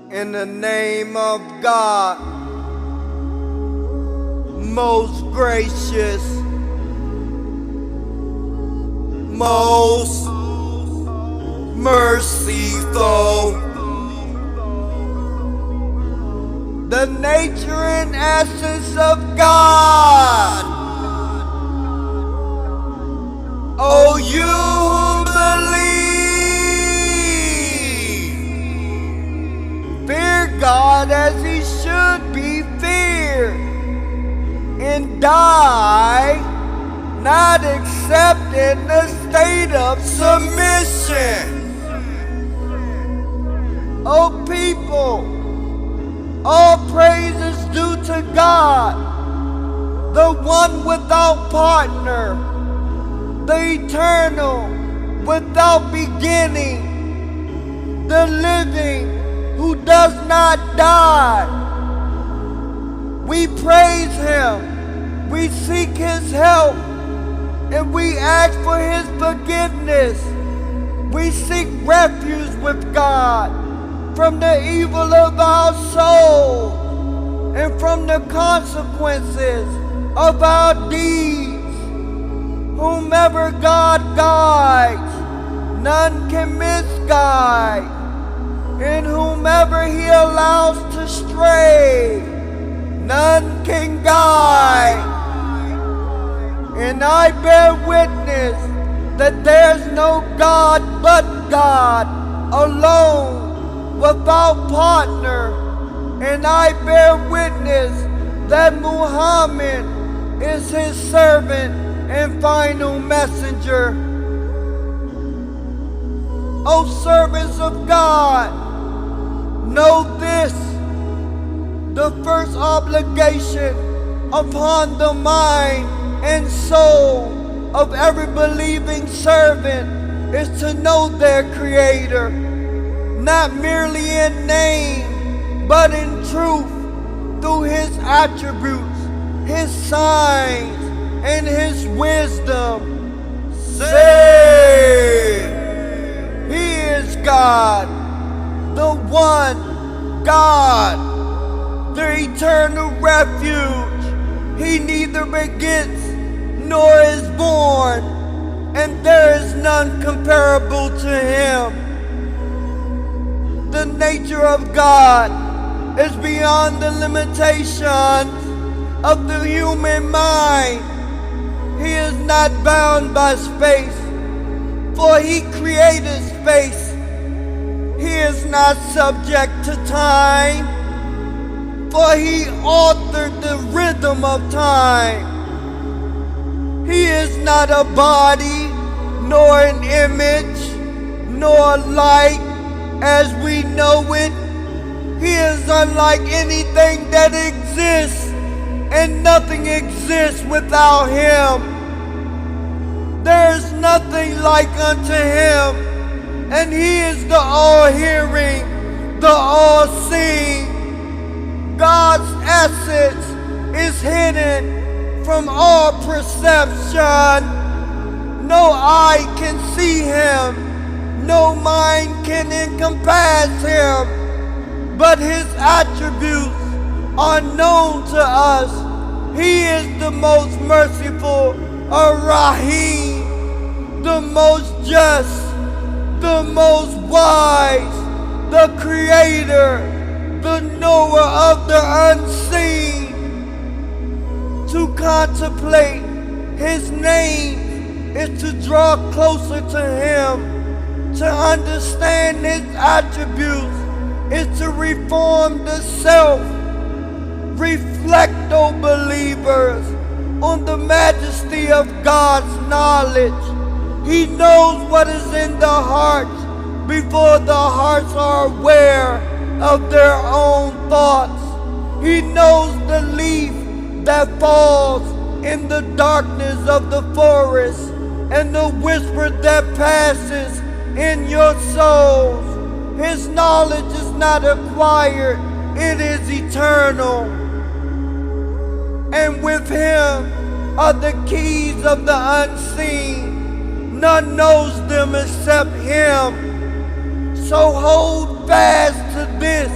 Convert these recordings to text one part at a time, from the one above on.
In the name of God, most gracious, most merciful, the nature and essence of God. Oh, you who believe, fear God as he should be feared, and die not except in the state of submission. O people, all praise is due to God, the one without partner, the eternal, without beginning, the living who does not die. We praise him, we seek his help, and we ask for his forgiveness. We seek refuge with God from the evil of our soul and from the consequences of our deeds. Whomever God guides, none can misguide, and whomever he allows to stray, none can guide. And I bear witness that there's no God but God, alone, without partner. And I bear witness that Muhammad is his servant and final messenger. O servants of God, know this: the first obligation upon the mind and soul of every believing servant is to know their Creator, not merely in name, but in truth, through his attributes, his signs, and his wisdom. Say, he is God, the one God, the eternal refuge. He neither begets nor is born, and there is none comparable to him. The nature of God is beyond the limitations of the human mind. He is not bound by space, for he created space. He is not subject to time, for he authored the rhythm of time. He is not a body, nor an image, nor light as we know it. He is unlike anything that exists, and nothing exists without him. There is nothing like unto him, and he is the all-hearing, the all-seeing. God's essence is hidden from all perception. No eye can see him, no mind can encompass him, but his attributes are known to us. He is the most merciful, Ar-Rahim, the most just, the most wise, the creator, the knower of the unseen. To contemplate his name is to draw closer to him. To understand his attributes is to reform the self. Reflect, O believers, on the majesty of God's knowledge. He knows what is in the hearts before the hearts are aware of their own thoughts. He knows the leaf that falls in the darkness of the forest and the whisper that passes in your souls. His knowledge is not acquired, it is eternal. And with him are the keys of the unseen. None knows them except him. So hold fast to this,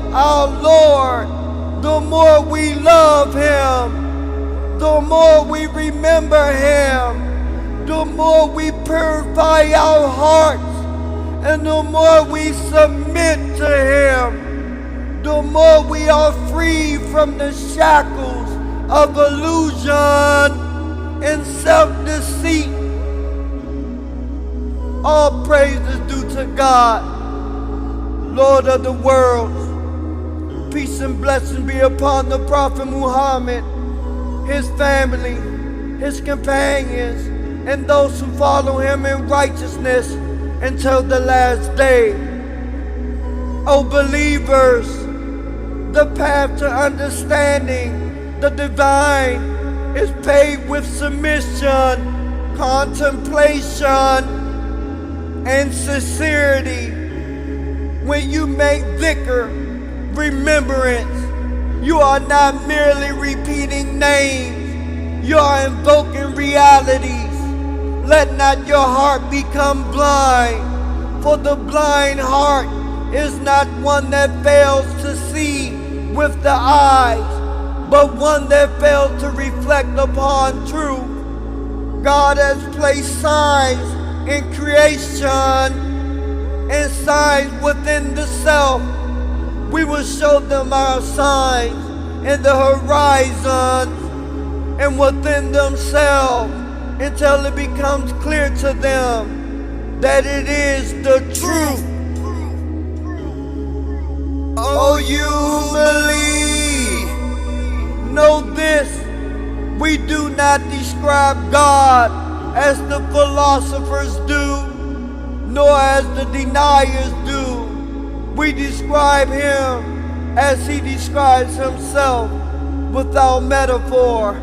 know our Lord, the more we love Him, the more we remember Him, the more we purify our hearts, and the more we submit to Him, the more we are free from the shackles of illusion and self-deceit. All praise is due to God, Lord of the world. Peace and blessings be upon the Prophet Muhammad, his family, his companions, and those who follow him in righteousness until the last day. O believers, the path to understanding the divine is paved with submission, contemplation, and sincerity. When you make dhikr, remembrance, you are not merely repeating names, you are invoking realities. Let not your heart become blind, for the blind heart is not one that fails to see with the eyes, but one that fails to reflect upon truth. God has placed signs in creation and signs within the self. We will show them our signs in the horizons and within themselves until it becomes clear to them that it is the truth. Oh, you believe. Know this, we do not describe God as the philosophers do, nor as the deniers do. We describe Him as He describes Himself, without metaphor,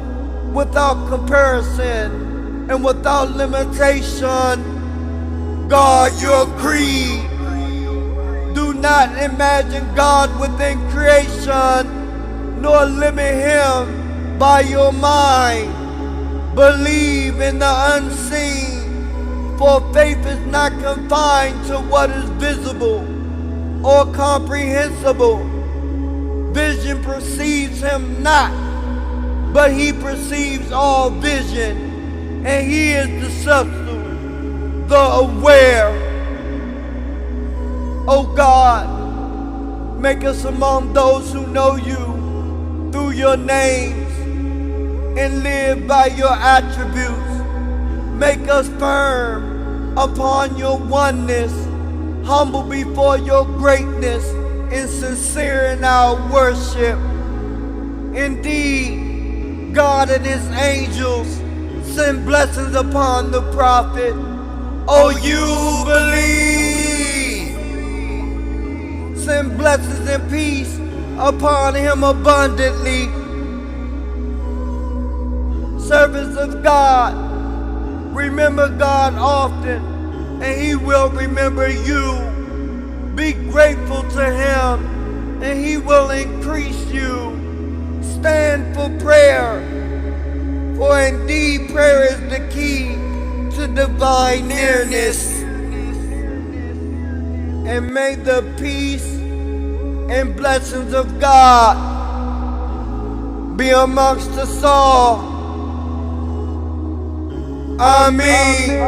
without comparison, and without limitation. Guard your creed. Do not imagine God within creation, nor limit Him by your mind. Believe in the unseen, for faith is not confined to what is visible or comprehensible. Vision perceives Him not, but He perceives all vision, and He is the substance, the aware. O God, make us among those who know You through Your names and live by Your attributes. Make us firm upon Your oneness, humble before Your greatness, and sincere in our worship. Indeed, God and His angels send blessings upon the prophet. Oh, you believe. Send blessings and peace upon him abundantly. Servants of God, remember God often, and He will remember you. Be grateful to Him, and He will increase you. Stand for prayer, for indeed prayer is the key to divine nearness. And may the peace and blessings of God be amongst us all. Amen.